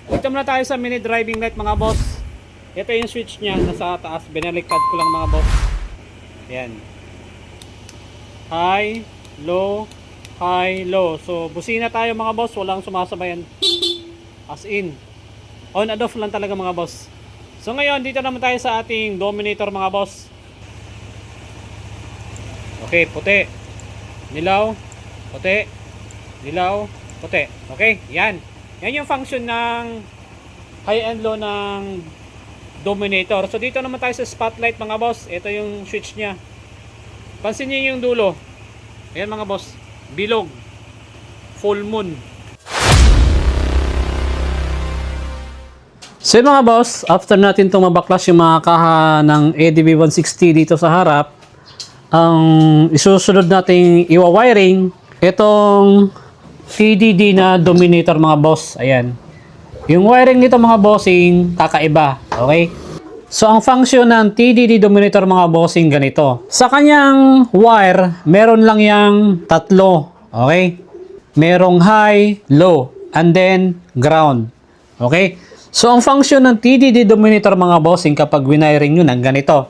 Dito muna tayo sa mini driving light mga boss. Ito yung switch niya, nasa taas. Binaliktad ko lang mga boss. Ayan. High, low, high, low. So busina tayo mga boss, walang sumasabayan. As in, on and off lang talaga mga boss. So ngayon, dito naman tayo sa ating Dominator mga boss. Okay, puti, dilaw, puti, dilaw, puti. Okay, yan. Yan yung function ng high and low ng Dominator. So dito naman tayo sa spotlight mga boss. Ito yung switch niya. Pansin niyo yung dulo. Ayan mga boss, bilog, full moon. So mga boss, after natin itong mabaklas yung mga kaha ng ADB 160 dito sa harap, ang isusunod nating iwa-wiring itong TDD na Dominator mga boss. Ayan. Yung wiring nito mga bossing, kakaiba. Okay? So ang function ng TDD Dominator mga bossing ganito. Sa kanyang wire, meron lang yang tatlo. Okay? Merong high, low, and then ground. Okay? So ang function ng TDD Dominator mga bossing kapag wiring nyo ng ganito.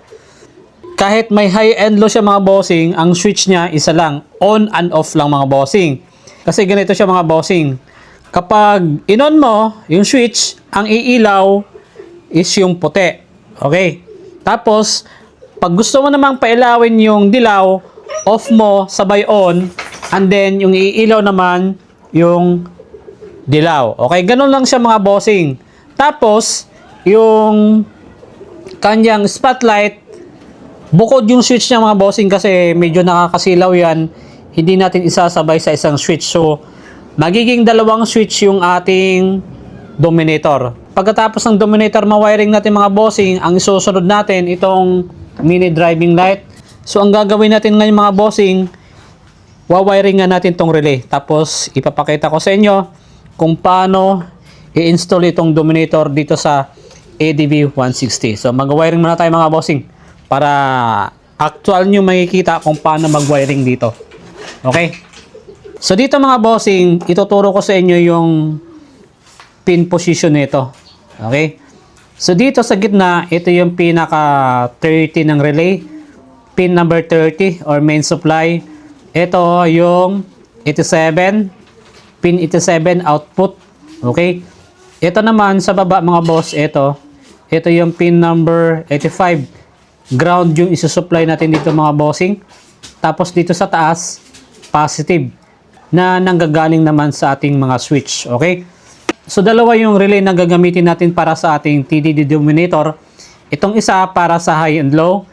Kahit may high and low siya mga bossing, ang switch niya isa lang. On and off lang mga bossing. Kasi ganito siya mga bossing. Kapag in-on mo yung switch, ang iilaw is yung puti. Okay? Tapos, pag gusto mo namang pailawin yung dilaw, off mo, sabay on, and then yung iilaw naman yung dilaw. Okay? Ganun lang siya mga bossing. Tapos, yung kanyang spotlight, bukod yung switch niya mga bossing kasi medyo nakakasilaw yan, hindi natin isasabay sa isang switch. So, magiging dalawang switch yung ating Dominator. Pagkatapos ng Dominator ma-wiring natin mga bossing, ang isusunod natin itong mini driving light. So, ang gagawin natin ngayon mga bossing, wa-wiring nga natin itong relay. Tapos, ipapakita ko sa inyo kung paano i-install itong Dominator dito sa ADB 160. So, mag-wiring muna tayo mga bossing para actual nyo makikita kung paano mag-wiring dito. Okay? So dito mga bossing, ituturo ko sa inyo yung pin position nito. Okay? So dito sa gitna, ito yung pinaka 30 ng relay. Pin number 30 or main supply. Ito yung 87. Pin 87 output. Okay? Ito naman sa baba mga boss, ito yung pin number 85. Ground yung isusupply natin dito mga bossing. Tapos dito sa taas, positive na nanggagaling naman sa ating mga switch. Okay? So dalawa yung relay na gagamitin natin para sa ating TDD Dominator. Itong isa para sa high and low.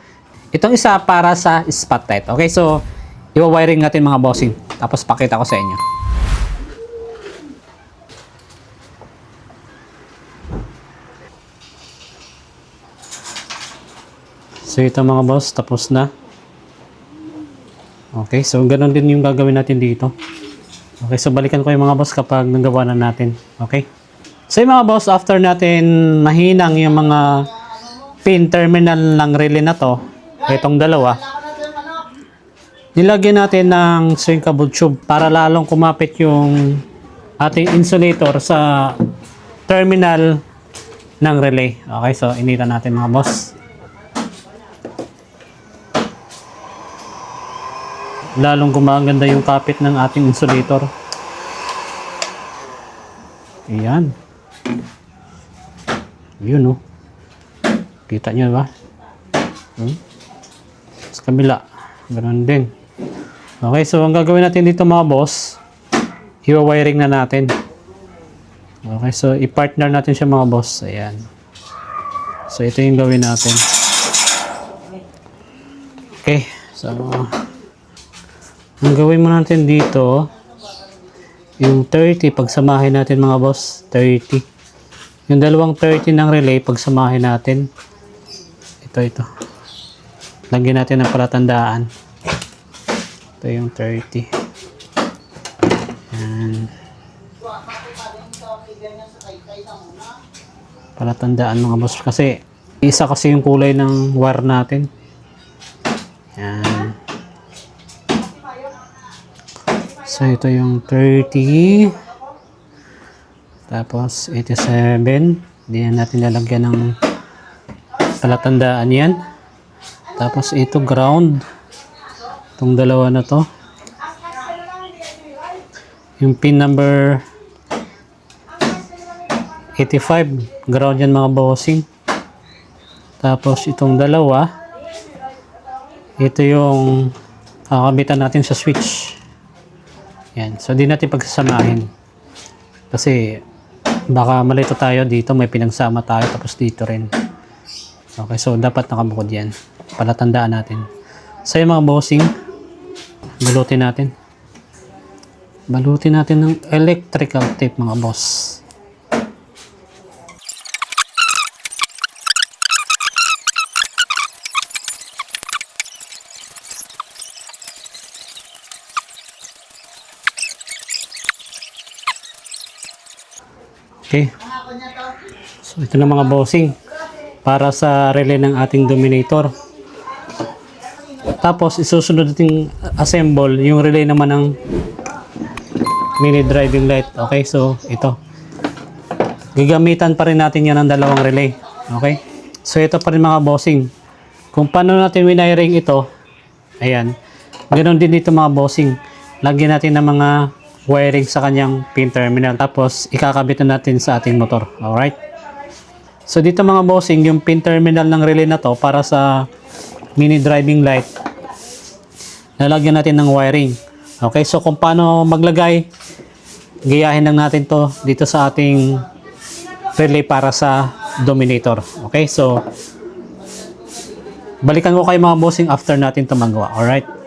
Itong isa para sa spotlight. Okay? So iwa-wiring natin mga bossing. Tapos pakita ko sa inyo. So ito mga boss, tapos na. Okay, so ganun din yung gagawin natin dito. Okay, so balikan ko yung mga boss kapag nagawa na natin. Okay. So yung mga boss, after natin mahinang yung mga pin terminal ng relay na to, itong dalawa, nilagyan natin ng shrinkable tube para lalong kumapit yung ating insulator sa terminal ng relay. Okay, so inita natin mga boss. Lalong gumaganda yung kapit ng ating insulator. Ayan. Yun, oh. Kita nyo ba? Sa kabila. Ganun din. Okay, so ang gagawin natin dito mga boss, i-wiring na natin. Okay, so i-partner natin siya mga boss. Ayan. So ito yung gawin natin. Okay, so ang gawin mo natin dito, yung 30, pagsamahin natin mga boss, 30. Yung dalawang 30 ng relay, pagsamahin natin. Ito. Lagyan natin ng palatandaan. Ito yung 30. Yan. Palatandaan mga boss, kasi isa kasi yung kulay ng wire natin. Yan. So ito yung 30. Tapos 87. Hindi na natin lalagyan ng palatandaan yan. Tapos ito ground. Itong dalawa na to. Yung pin number 85. Ground yan mga bossing. Tapos itong dalawa. Ito yung kakabitan natin sa switch. Yan. So di natin pagsasamahin. Kasi baka malito tayo dito. May pinagsama tayo. Tapos dito rin. Okay. So dapat nakabukod yan. Palatandaan natin. So yung mga bossing. Balutin natin. Balutin natin ng electrical tape mga boss. Okay. So ito na mga bossing para sa relay ng ating dominator. Tapos isusunod nating assemble yung relay naman ng mini driving light. Okay, so ito. Gagamitan pa rin natin yan ng dalawang relay. Okay? So ito pa rin mga bossing. Kung paano natin winiring ito, ayan. Ganoon din dito mga bossing. Lagyan natin ng mga wiring sa kanyang pin terminal. Tapos, ikakabit na natin sa ating motor. Alright? So, dito mga bossing, yung pin terminal ng relay na to para sa mini driving light, lalagyan natin ng wiring. Okay? So, kung paano maglagay, gayahin lang natin to dito sa ating relay para sa dominator. Okay? So, balikan ko kayo mga bossing after natin ito magawa. Alright?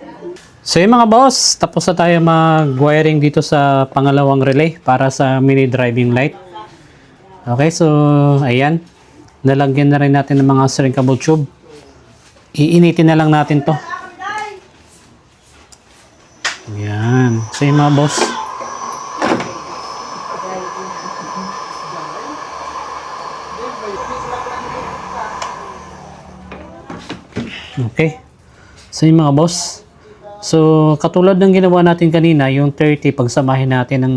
So yung mga boss, tapos na tayo mag-wiring dito sa pangalawang relay para sa mini driving light. Okay, so ayan. Nalagyan na rin natin ng mga shrinkable tube. Iinitin na lang natin to. Ayan. So yung mga boss. Okay. So yung mga boss. So, katulad ng ginawa natin kanina, yung 30, pagsamahin natin ng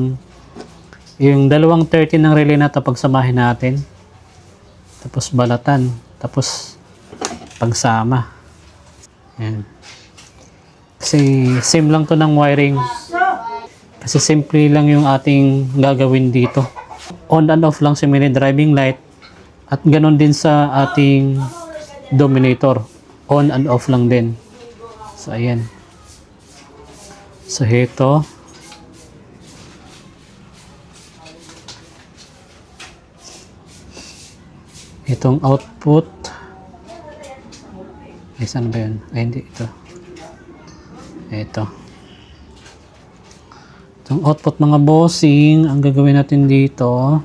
yung dalawang 30 ng relay na ito, pagsamahin natin. Tapos balatan. Tapos pagsama. Yan. Kasi same lang to ng wiring. Kasi simple lang yung ating gagawin dito. On and off lang si mini driving light. At ganon din sa ating dominator. On and off lang din. So, ayan. So, ito. Itong output. Saan ba yun? Ay, hindi. Ito. Ito. Itong output mga bossing. Ang gagawin natin dito.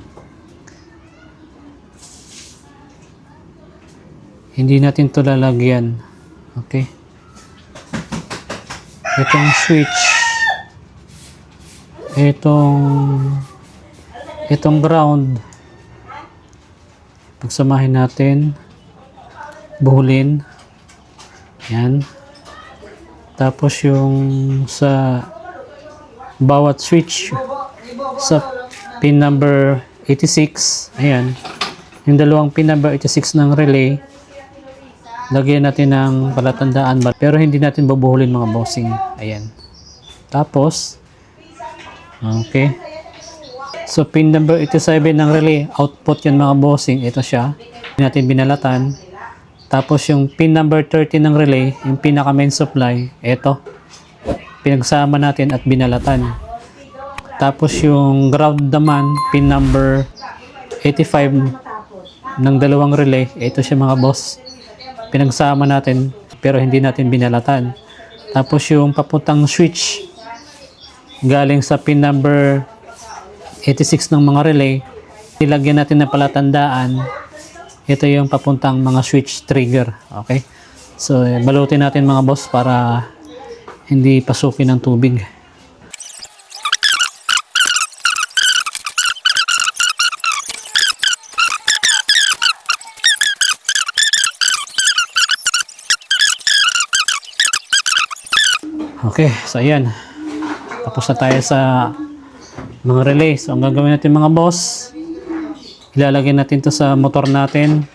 Hindi natin ito lalagyan. Okay. Itong switch. Itong ground. Pagsamahin natin. Buhulin. Yan. Tapos yung sa bawat switch sa pin number 86. Ayan. Yung dalawang pin number 86 ng relay. Lagyan natin ng palatandaan. Pero hindi natin babuhulin mga bossing. Ayan. Tapos, okay. So, pin number 87 ng relay, output yan mga bossing. Ito siya. Hindi natin binalatan. Tapos, yung pin number 30 ng relay, yung pinaka main supply, ito. Pinagsama natin at binalatan. Tapos, yung ground naman, pin number 85 ng dalawang relay, ito siya mga boss. Pinagsama natin pero hindi natin binalatan. Tapos yung papuntang switch galing sa pin number 86 ng mga relay, nilagyan natin ng palatandaan. Ito yung papuntang mga switch trigger. Okay? So, balutin natin mga boss para hindi pasukin ng tubig. Okay, so ayan. Tapos na tayo sa mga relay. So, ang gagawin natin mga boss, Ilalagay natin to sa motor natin.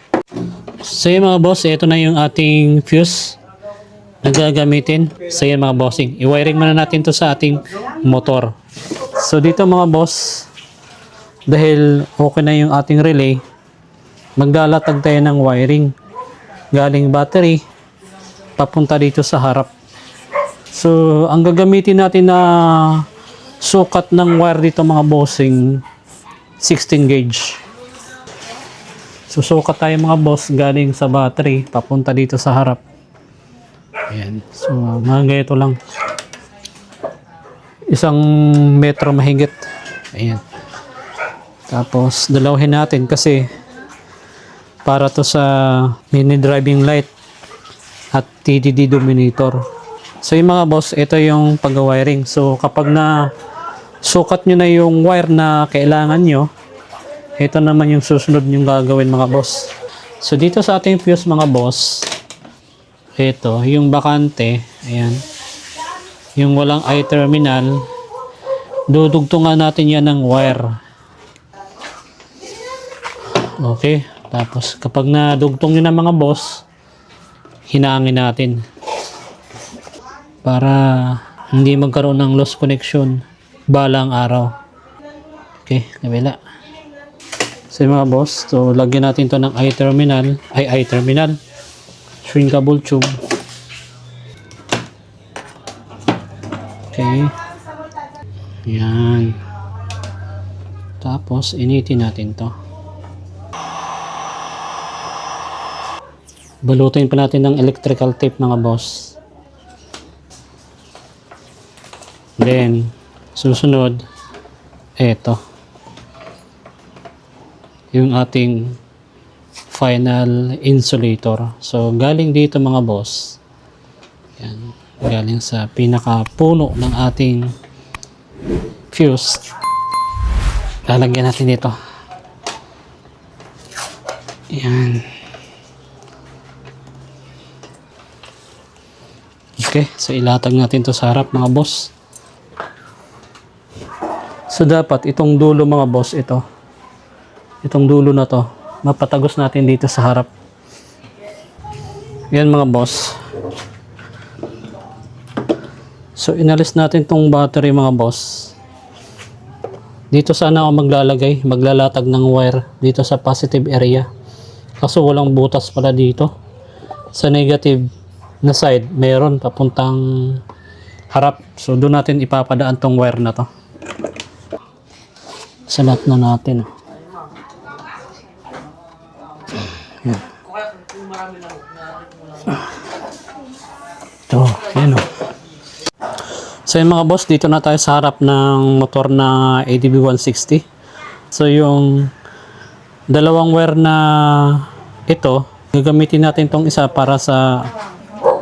So yun mga boss, ito na yung ating fuse na gagamitin. So yun mga bossing, i-wiring muna natin to sa ating motor. So dito mga boss, dahil okay na yung ating relay, maglalatag tayo ng wiring galing battery papunta dito sa harap. So ang gagamitin natin na sukat ng wire dito mga bossing, 16 gauge. Susukat tayo mga boss galing sa battery papunta dito sa harap. Ayan. So mga ganito lang. 1 metro mahigit. Ayan. Tapos dalawahin natin kasi para to sa mini driving light at TDD dominator. So yung mga boss, ito yung pag-wiring. So kapag na sukat nyo na yung wire na kailangan nyo, ito naman yung susunod yung gagawin mga boss. So dito sa ating fuse mga boss, ito yung bakante, ayan, yung walang I terminal, dudugtungan natin yan ng wire. Okay, tapos kapag nadugtong nyo na mga boss, hinangin natin para hindi magkaroon ng lost connection balang araw. Okay, kabila. So mga boss, so lagyan natin to ng I-terminal, shrinkable tube. Okay. Yan. Tapos initin natin to. Balutin pa natin ng electrical tape mga boss. Then susunod, eto yung ating final insulator. So galing dito mga boss, yan, galing sa pinakapuno ng ating fuse, lalagyan natin dito. Yan. Okay, so ilatag natin to sa harap mga boss. So dapat itong dulo mga boss, itong dulo na to, mapatagos natin dito sa harap. Yan mga boss. So inalis natin tong battery mga boss. Dito sana ako maglalatag ng wire dito sa positive area. Kaso walang butas pala dito. Sa negative na side, meron papuntang harap. So doon natin ipapadaan tong wire na to. Salat na natin. Yan. Ito, yan o. So yun mga boss, dito na tayo sa harap ng motor na ADB 160. So yung dalawang wire na ito, gagamitin natin tong isa para sa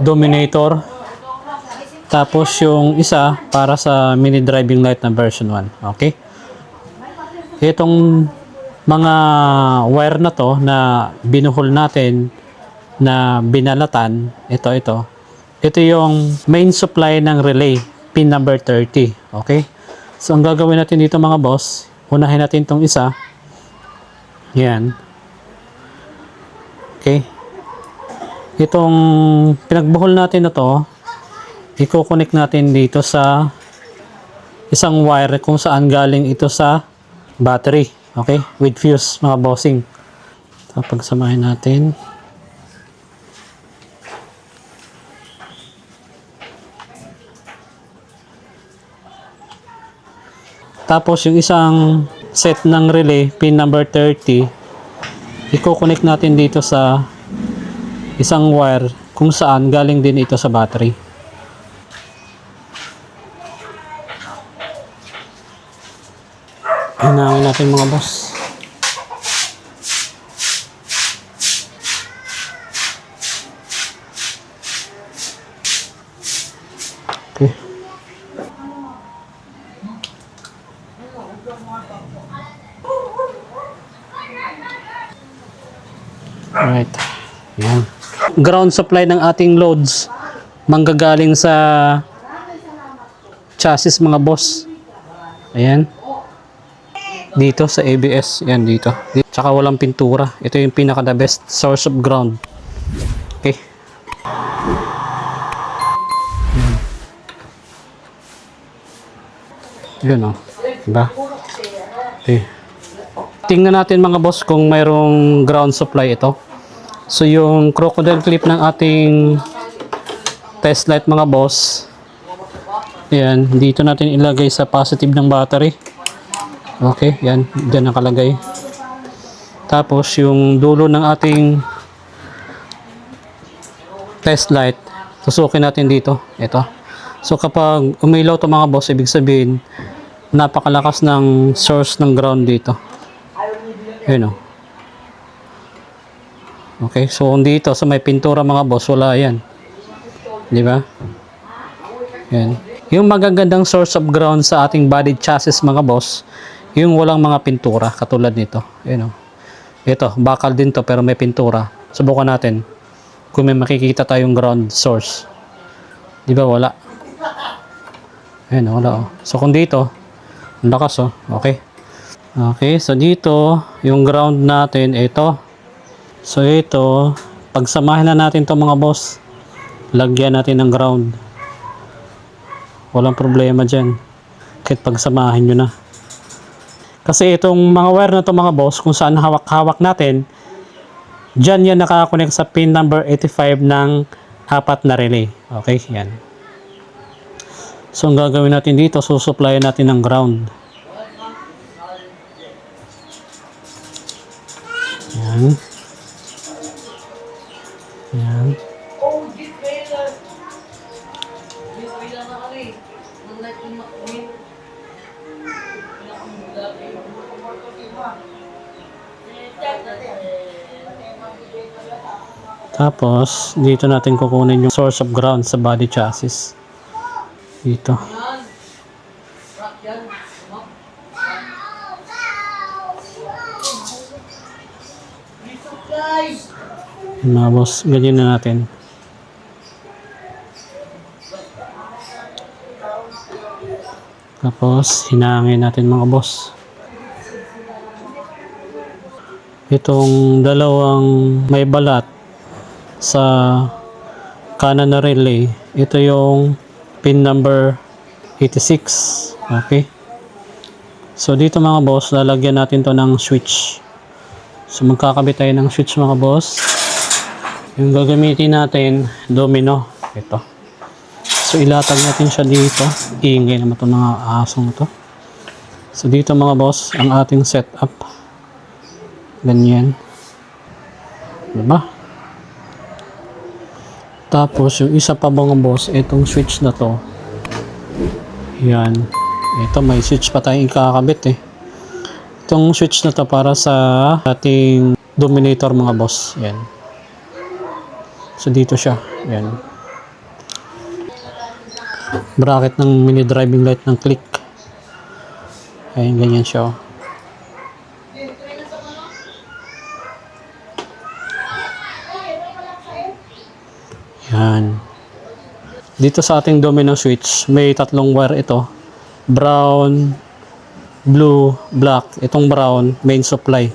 dominator. Tapos yung isa para sa mini driving light na version 1. Okay? Itong mga wire na to na binuhol natin, na binalatan, ito yung main supply ng relay, pin number 30. Okay, so ang gagawin natin dito mga boss, unahin natin itong isa, yan. Okay, itong pinagbuhol natin na to, i-connect natin dito sa isang wire kung saan galing ito sa battery. Okay, with fuse mga bossing. So, pagsamahin natin. Tapos yung isang set ng relay, pin number 30, i-connect natin dito sa isang wire kung saan galing din ito sa battery. Hinangin natin mga boss. Okay. Alright. Yan. Ground supply ng ating loads manggagaling sa chassis mga boss. Ayan. dito sa ABS. Yan dito. Tsaka walang pintura. Ito yung pinaka the best source of ground. Okay. Yun o. Diba? Okay. Tingnan natin mga boss kung mayroong ground supply ito. So yung crocodile clip ng ating test light mga boss. Ayan. Dito natin ilagay sa positive ng battery. Okay. Yan. Diyan nakalagay. Tapos yung dulo ng ating test light. Tusukin natin dito. Ito. So kapag umilaw to mga boss, ibig sabihin napakalakas ng source ng ground dito. Ayun o. Okay, so dito sa may pintura mga boss, wala yan. Di ba? Yan. Yung magagandang source of ground sa ating body chassis mga boss, yung walang mga pintura katulad nito. Ayun o. Ito, bakal din to pero may pintura. Subukan natin kung may makikita tayong ground source. Di ba wala? Ayun o, wala o. So kung dito, ang lakas o. Okay. Okay, so dito, yung ground natin, ito. So ito, pagsamahin na natin to mga boss. Lagyan natin ng ground. Walang problema dyan. Kahit pagsamahin nyo na. Kasi itong mga wire na to mga boss, kung saan hawak-hawak natin, dyan yan nakakonect sa pin number 85 ng 4 na relay. Okay, yan. So ang gagawin natin dito, susuplayan natin ng ground. Yan. Yan. Tapos, dito natin kukunin yung source of ground sa body chassis. Dito. Mga boss, ganyan na natin. Tapos, hinangin natin mga boss. Itong dalawang may balat sa kanan na relay, ito yung pin number 86. Okay. So, dito mga boss, lalagyan natin to ng switch. So, magkakabit tayo ng switch mga boss. Yung gagamitin natin, domino. Ito. So, ilatag natin siya dito. Iingay naman itong mga asong ito. So, dito mga boss, ang ating setup. Ganyan. Diba? Tapos, yung isa pa mga boss, itong switch na to. Yan. Ito, may switch pa tayong ikakabit eh. Itong switch na to para sa ating dominator mga boss. Yan. So, dito siya. Yan. Bracket ng mini driving light ng click. Ayan, ganyan siya. Yan. Dito sa ating domino switch, may tatlong wire ito. Brown, blue, black. Itong brown, main supply.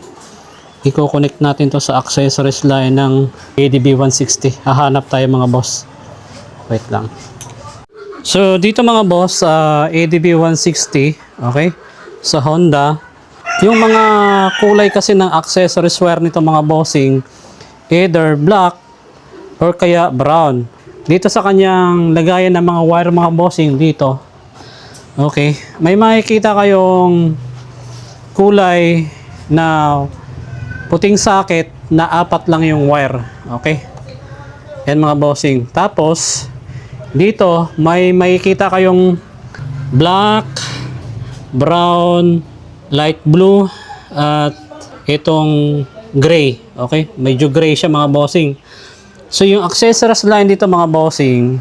I-connect natin to sa accessories line ng ADB 160. Hahanap tayo mga boss. Wait lang. So, dito mga boss, ADB 160, okay? Sa Honda, yung mga kulay kasi ng accessories wire nito mga bossing, either black or kaya brown. Dito sa kanyang lagayan ng mga wire mga bossing dito, okay, may makikita kayong kulay na puting socket na 4 lang yung wire. Okay, yan mga bossing. Tapos dito may makikita kayong black, brown, light blue at itong gray. Okay, medyo gray siya mga bossing. So yung accessories line dito mga bossing,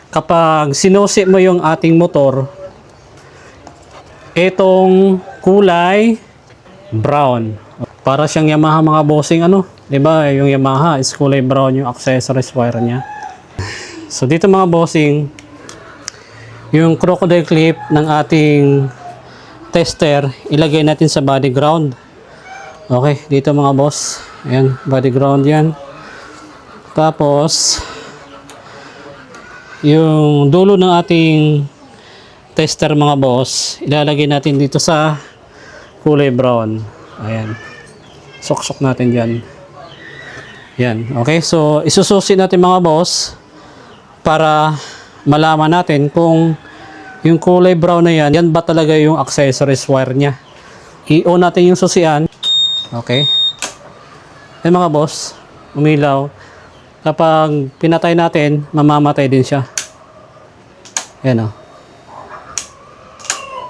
kapag sinusi mo yung ating motor, itong kulay brown. Para siyang Yamaha mga bossing, ano? 'Di ba? Yung Yamaha is kulay brown yung accessories wire niya. So dito mga bossing, yung crocodile clip ng ating tester, ilagay natin sa body ground. Okay, dito mga boss. Ayan, body ground yan. Tapos, yung dulo ng ating tester mga boss, ilalagay natin dito sa kulay brown. Ayan. Sok-sok natin dyan. Yan. Okay, so isususi natin mga boss para malaman natin kung yung kulay brown na yan, yan ba talaga yung accessories wire niya. I-on natin yung susian. Okay. Yan mga boss, umilaw. Kapag pinatay natin, mamamatay din siya. Yan o.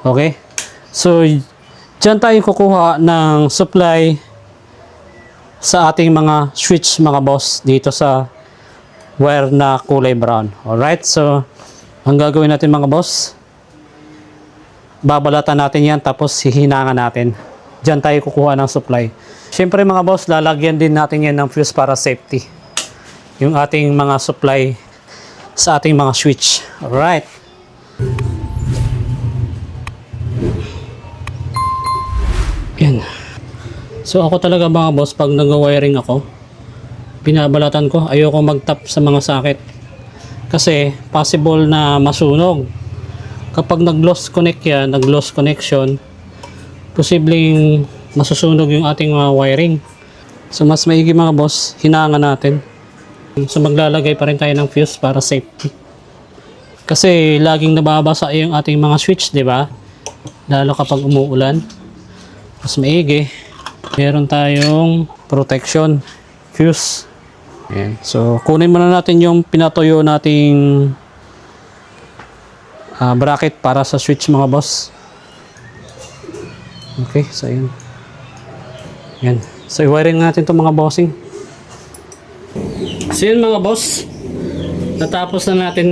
Okay. So, dyan tayo kukuha ng supply sa ating mga switch mga boss dito sa wire na kulay brown. Alright, so ang gagawin natin mga boss, babalatan natin yan tapos hihinangan natin. Diyan tayo kukuha ng supply. Siyempre mga boss, lalagyan din natin yan ng fuse para safety. Yung ating mga supply sa ating mga switch. Alright. Yan. So ako talaga mga boss, pag nag-wiring ako, binabalatan ko, ayoko mag-tap sa mga socket. Kasi possible na masunog. Kapag nag-lost connect yan, nag-lost connection, posibleng masusunog yung ating mga wiring. So mas maigi mga boss, hinangan natin. So maglalagay pa rin tayo ng fuse para safety. Kasi laging nababasa yung ating mga switch, di ba? Lalo kapag umuulan. Mas maigi. Meron tayong protection fuse. Ayan. So kunin muna natin yung pinatuyo nating bracket para sa switch mga boss. Okay, so yun. Ayan. So i-wiring natin itong mga bossing. So yun mga boss, natapos na natin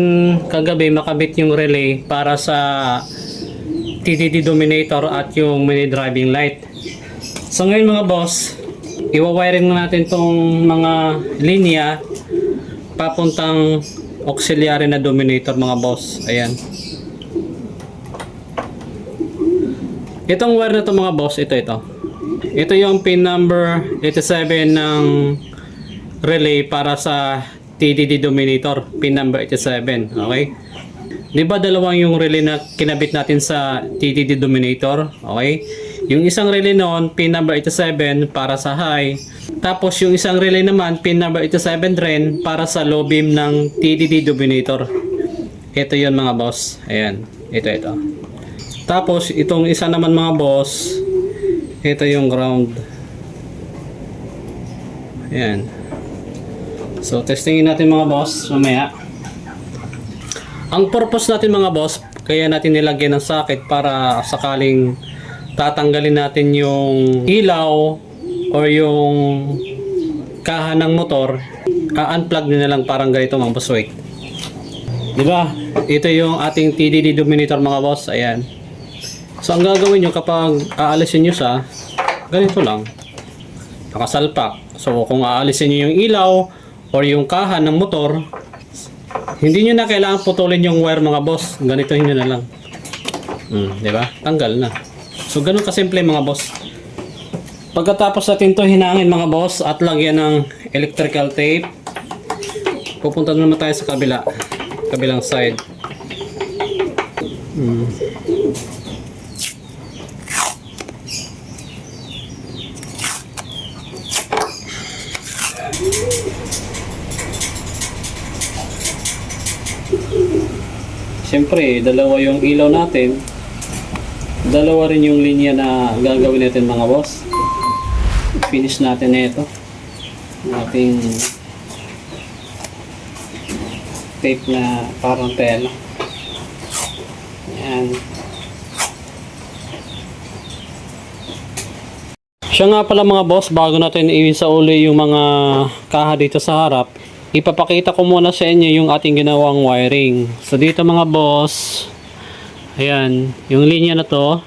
kagabi makabit yung relay para sa TDD dominator at yung mini driving light. So ngayon mga boss, i-wiring na natin tong mga linya papuntang auxiliary na dominator mga boss. Ayan. Itong wire na to mga boss, ito. Ito yung pin number 87 ng relay para sa TDD dominator, pin number 87. Okay? Di ba dalawang yung relay na kinabit natin sa TDD dominator? Okay? Yung isang relay noon, pin number 87 para sa high. Tapos yung isang relay naman, pin number 87 rin para sa low beam ng TDD dominator. Ito yun mga boss. Ayan. Ito. Tapos itong isa naman mga boss, ito yung ground. Ayan. So testingin natin mga boss mamaya. Ang purpose natin mga boss, kaya natin nilagyan ng socket para sakaling tatanggalin natin yung ilaw or yung kaha ng motor, unplug na lang parang ganito mga boss. Wait. Diba? Ito yung ating TDD dominator mga boss. Ayan. So ang gagawin nyo kapag aalisin nyo sa ganito lang, nakasalpak. So kung aalisin nyo yung ilaw or yung kaha ng motor, hindi nyo na kailangan putulin yung wire mga boss. Ganito nyo na lang. Diba? Tanggal na. So ganun kasimple mga boss. Pagkatapos natin to hinangin mga boss at lagyan ng electrical tape, pupunta naman tayo sa kabilang side. Siyempre, dalawa yung ilaw natin. Dalawa rin yung linya na gagawin natin mga boss. Finish natin na ito. Ating tape na parang tela. Ayan. Siya nga pala mga boss, bago natin isauli yung mga kaha dito sa harap, ipapakita ko muna sa inyo yung ating ginawang wiring. So dito mga boss, ayan, yung linya na to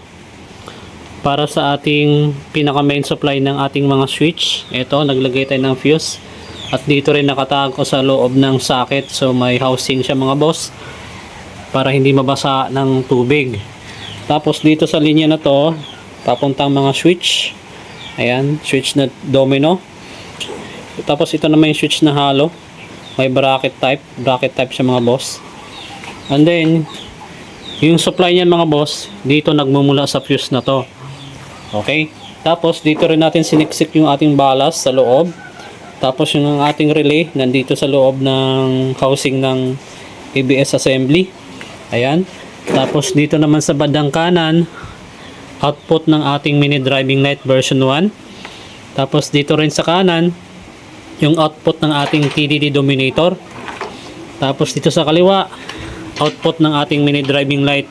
para sa ating pinaka main supply ng ating mga switch. Ito, naglagay tayo ng fuse. At dito rin nakatago sa loob ng socket. So may housing siya mga boss para hindi mabasa ng tubig. Tapos dito sa linya na to, papuntang mga switch. Ayan, switch na domino. Tapos ito naman yung switch na hollow. May bracket type siya mga boss. And then, yung supply niyan mga boss, dito nagmumula sa fuse na to. Okay? Tapos dito rin natin siniksik yung ating balas sa loob. Tapos yung ating relay nandito sa loob ng housing ng ABS assembly. Ayan. Tapos dito naman sa bandang kanan, output ng ating mini driving light version 1. Tapos dito rin sa kanan, yung output ng ating TDD Dominator. Tapos dito sa kaliwa, output ng ating mini driving light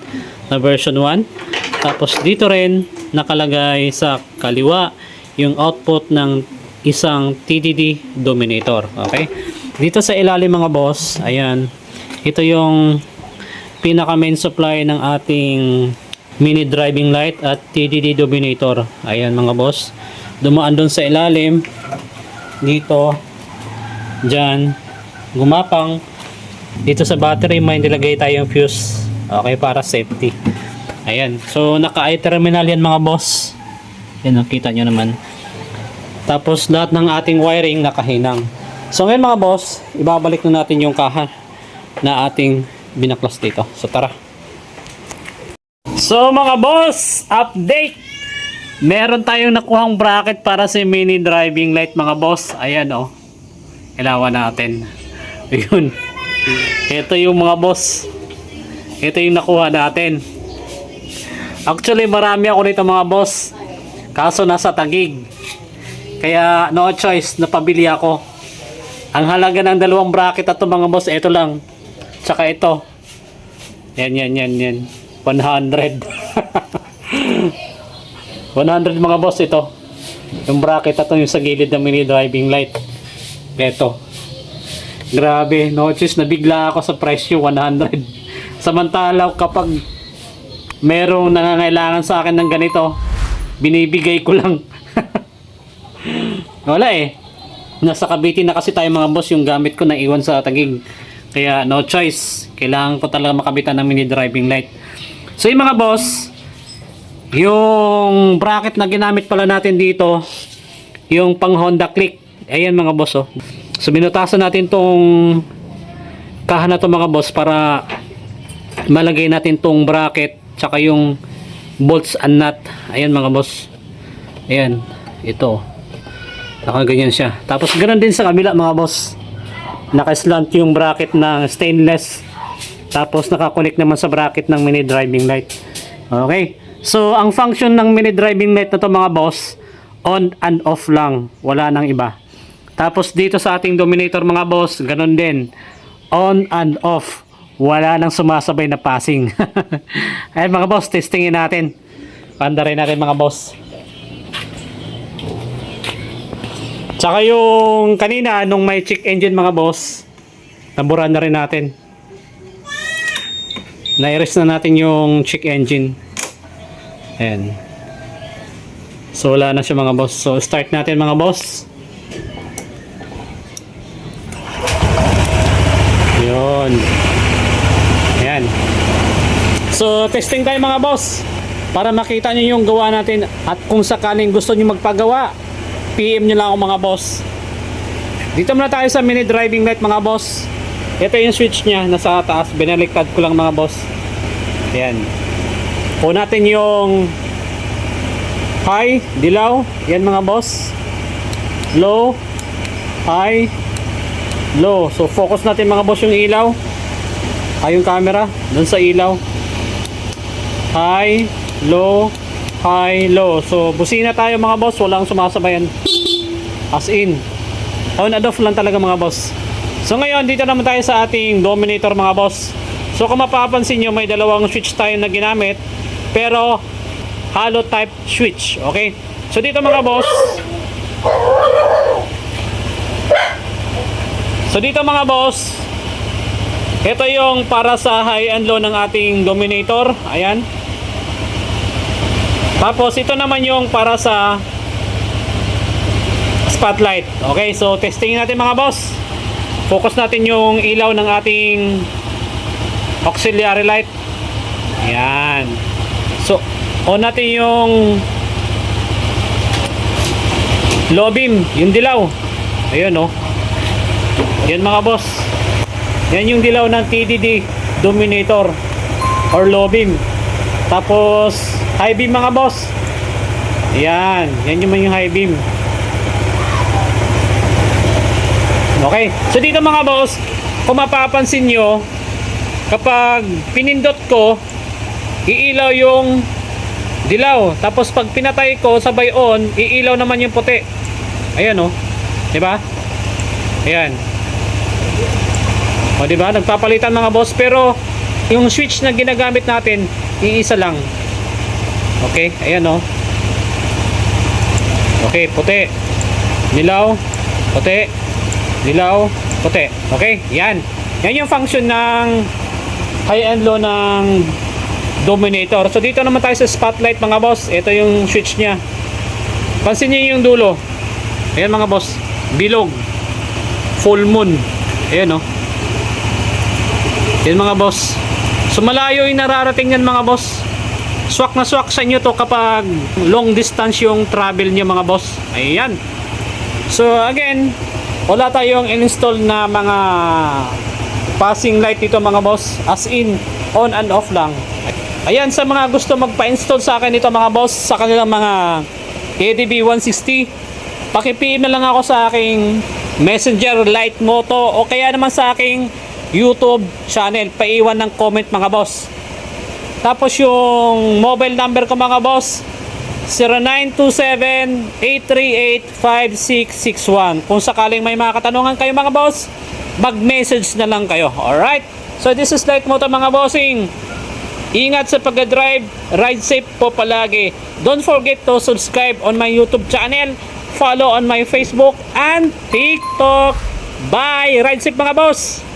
na version 1. Tapos dito rin nakalagay sa kaliwa yung output ng isang TDD Dominator. Okay? Dito sa ilalim mga boss, ayan, ito yung pinaka main supply ng ating mini driving light at TDD Dominator. Ayan mga boss, dumaan doon sa ilalim, dito, dyan, gumapang. Dito sa battery may nilagay tayong fuse, okay, para safety. Ayan, so naka i-terminal yan mga boss. Yan, nakita nyo naman. Tapos lahat ng ating wiring nakahinang. So ngayon mga boss, ibabalik na natin yung kaha na ating binaklas dito. So tara. So mga boss, update! Meron tayong nakuhang bracket para sa mini driving light mga boss. Ayan oh. Ilawan natin. Ayun. Ito yung mga boss. Ito yung nakuha natin. Actually marami ako nito mga boss. Kaso nasa Taguig. Kaya no choice, napabili ako. Ang halaga ng dalawang bracket at mga boss, ito lang. Tsaka ito. Yan. 100. 100 mga boss ito. Yung bracket at yung sa gilid ng mini driving light. Ito. Grabe, no choice, nabigla ako sa presyo, 100. Samantala kapag merong nangangailangan sa akin ng ganito, binibigay ko lang. Wala eh. Nasa Cavite na kasi tayo mga boss, yung gamit ko naiwan sa Taguig. Kaya no choice, kailangan ko talaga makabitan ng mini driving light. So yung mga boss, yung bracket na ginamit pala natin dito, yung pang Honda Click. Ayan mga boss oh. So binutasan natin tong kaha na to mga boss para malagay natin tong bracket tsaka yung bolts and nut. Ayan mga boss. Ayan, ito. Nakaganyan siya. Tapos ganoon din sa kabila mga boss. Naka-slant yung bracket na stainless. Tapos naka-connect naman sa bracket ng mini driving light. Okay. So ang function ng mini driving light na to mga boss, on and off lang. Wala nang iba. Tapos dito sa ating Dominator mga boss, ganoon din. On and off. Wala nang sumasabay na passing. Ayan mga boss, testingin natin. Pandarin natin mga boss. Tsaka yung kanina nung may check engine mga boss, naburan na rin natin. Na-erase na natin yung check engine. Ayan. So wala na siya mga boss. So start natin mga boss. Yun. Ayan. So testing tayo mga boss para makita nyo yung gawa natin. At kung sakaling gusto nyo magpagawa, PM nyo lang ako mga boss. Dito muna tayo sa mini driving light mga boss. Ito yung switch nya, nasa taas. Binaliktad ko lang mga boss. Ayan. Kunin natin yung high, dilaw. Yan mga boss. Low, high, low. So focus natin mga boss yung ilaw. Yung camera dun sa ilaw. High, low, high, low. So busina tayo mga boss, walang sumasabayan. As in, on and off lang talaga mga boss. So ngayon dito naman tayo sa ating Dominator mga boss. So kung mapapansin nyo, may dalawang switch tayo na ginamit, pero hollow type switch. Okay, so dito mga boss, ito yung para sa high and low ng ating Dominator. Ayan. Tapos ito naman yung para sa spotlight. Okay, so testingin natin mga boss. Focus natin yung ilaw ng ating auxiliary light. Ayan. So, on natin yung low beam, yung dilaw. Ayun, oh. Yan mga boss. Yan yung dilaw ng TDD Dominator or low beam. Tapos, high beam mga boss. Yan. Yan yung high beam. Okay. So, dito mga boss, kung mapapansin nyo, kapag pinindot ko, iilaw yung dilaw. Tapos pag pinatay ko, sabay on, iilaw naman yung puti. Ayan, oh. Diba? Ayan. O, diba? Nagpapalitan mga boss. Pero, yung switch na ginagamit natin, iisa lang. Okay? Ayan, oh. Okay, puti. Dilaw. Puti. Dilaw. Puti. Okay? Yan. Yan yung function ng high and low ng Dominator. So dito naman tayo sa spotlight mga boss. Ito yung switch niya. Pansin niyo yung dulo. Ayan mga boss. Bilog. Full moon. Ayan, oh. Ayan mga boss. So malayo yung nararating yan mga boss. Swak na swak sa inyo to kapag long distance yung travel niyo mga boss. Ayan. So again, wala tayong install na mga passing light dito mga boss. As in, on and off lang. Ayan, sa mga gusto magpa-install sa akin ito mga boss, sa kanilang mga ADB 160, paki-PM na lang ako sa aking Messenger Light Moto o kaya naman sa aking YouTube channel. Paiwan ng comment mga boss. Tapos yung mobile number ko mga boss, 0927-838-5661. Kung sakaling may mga katanungan kayo mga boss, mag-message na lang kayo. Alright? So this is Light Moto mga bossing. Ingat sa pag-drive, ride safe po palagi. Don't forget to subscribe on my YouTube channel, follow on my Facebook and TikTok. Bye! Ride safe mga boss!